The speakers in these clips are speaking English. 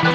My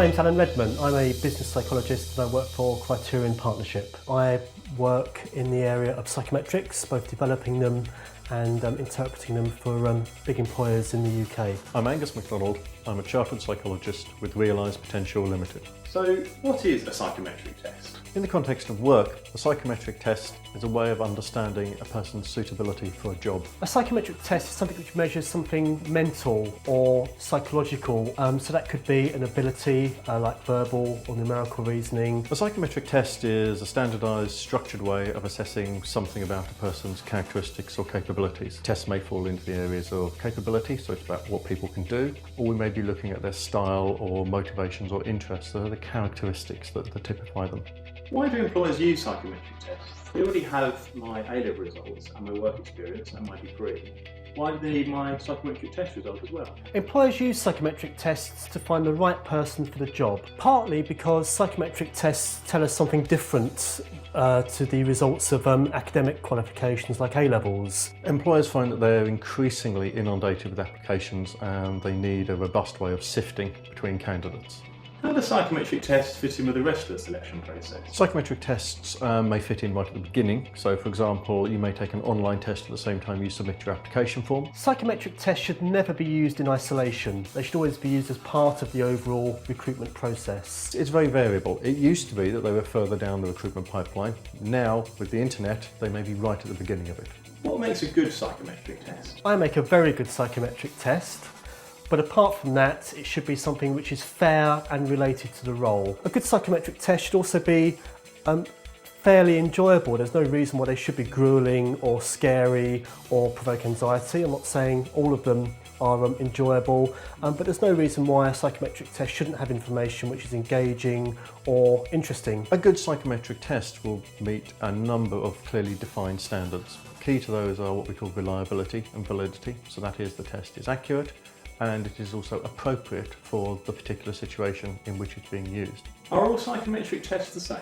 name's Redman. I'm a business psychologist and I work for CRITERION partnership. I work in the area of psychometrics, both developing them and interpreting them for big employers in the UK. I'm Angus McDonald. I'm a chartered psychologist with Realise Potential Limited. So what is a psychometric test? In the context of work, a psychometric test is a way of understanding a person's suitability for a job. A psychometric test is something which measures something mental or psychological, so that could be an ability like verbal or numerical reasoning. A psychometric test is a standardised, structured way of assessing something about a person's characteristics or capabilities. Tests may fall into the areas of capability, so it's about what people can do, or we may be looking at their style or motivations or interests, that are the characteristics that typify them. Why do employers use psychometric tests? They already have my A-level results and my work experience and my degree. Why do they need my psychometric test result as well? Employers use psychometric tests to find the right person for the job, partly because psychometric tests tell us something different to the results of academic qualifications like A-levels. Employers find that they're increasingly inundated with applications and they need a robust way of sifting between candidates. How does psychometric tests fit in with the rest of the selection process? Psychometric tests may fit in right at the beginning. So for example, you may take an online test at the same time you submit your application form. Psychometric tests should never be used in isolation. They should always be used as part of the overall recruitment process. It's very variable. It used to be that they were further down the recruitment pipeline. Now, with the internet, they may be right at the beginning of it. What makes a good psychometric test? I make a very good psychometric test. But apart from that, it should be something which is fair and related to the role. A good psychometric test should also be fairly enjoyable. There's no reason why they should be grueling or scary or provoke anxiety. I'm not saying all of them are enjoyable, but there's no reason why a psychometric test shouldn't have information which is engaging or interesting. A good psychometric test will meet a number of clearly defined standards. Key to those are what we call reliability and validity. So that is, the test is accurate, and it is also appropriate for the particular situation in which it's being used. Are all psychometric tests the same?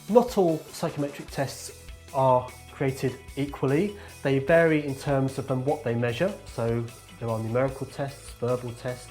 Not all psychometric tests are created equally. They vary in terms of what they measure. So there are numerical tests, verbal tests,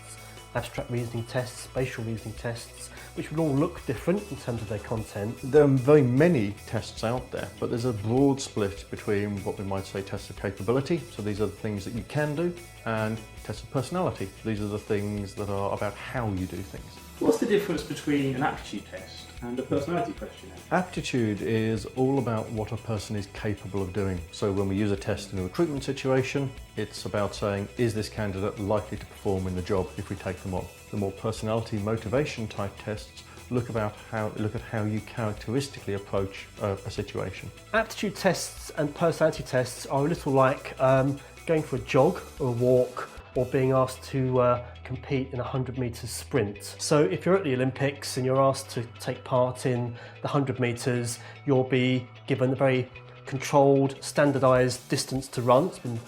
abstract reasoning tests, spatial reasoning tests, which will all look different in terms of their content. There are very many tests out there, but there's a broad split between what we might say tests of capability, so these are the things that you can do, and tests of personality. These are the things that are about how you do things. What's the difference between an aptitude test and a personality questionnaire? Aptitude is all about what a person is capable of doing. So when we use a test in a recruitment situation, it's about saying, is this candidate likely to perform in the job if we take them on? The more personality motivation type tests look at how you characteristically approach a situation. Aptitude tests and personality tests are a little like going for a jog or a walk, or being asked to compete in a 100 metres sprint. So if you're at the Olympics and you're asked to take part in the 100 metres, you'll be given a very controlled, standardised distance to run. It's been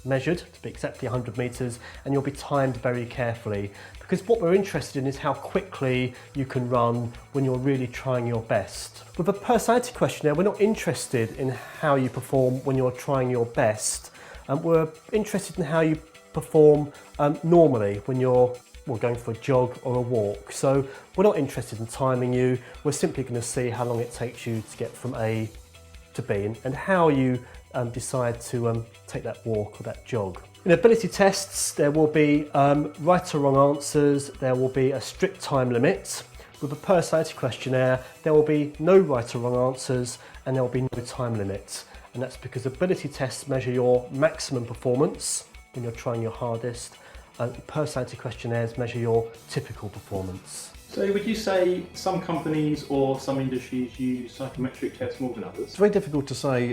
measured to be exactly 100 metres, and you'll be timed very carefully. Because what we're interested in is how quickly you can run when you're really trying your best. With a personality questionnaire, we're not interested in how you perform when you're trying your best. We're interested in how you perform normally when you're going for a jog or a walk. So we're not interested in timing you, we're simply going to see how long it takes you to get from A to B and how you decide to take that walk or that jog. In ability tests, there will be right or wrong answers, there will be a strict time limit. With a personality questionnaire, there will be no right or wrong answers and there will be no time limit. And that's because ability tests measure your maximum performance when you're trying your hardest, and personality questionnaires measure your typical performance. So would you say some companies or some industries use psychometric tests more than others? It's very difficult to say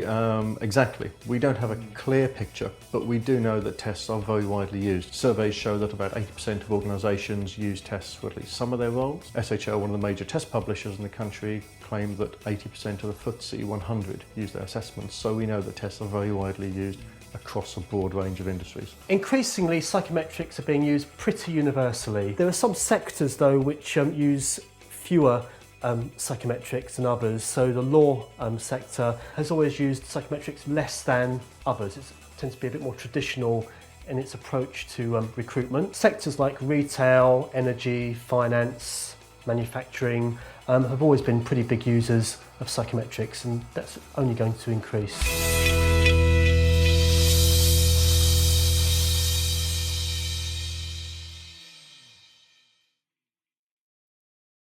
exactly. We don't have a clear picture, but we do know that tests are very widely used. Surveys show that about 80% of organisations use tests for at least some of their roles. SHL, one of the major test publishers in the country, claimed that 80% of the FTSE 100 use their assessments, so we know that tests are very widely used across a broad range of industries. Increasingly, psychometrics are being used pretty universally. There are some sectors though which use fewer psychometrics than others. So the law sector has always used psychometrics less than others. It tends to be a bit more traditional in its approach to recruitment. Sectors like retail, energy, finance, manufacturing have always been pretty big users of psychometrics, and that's only going to increase.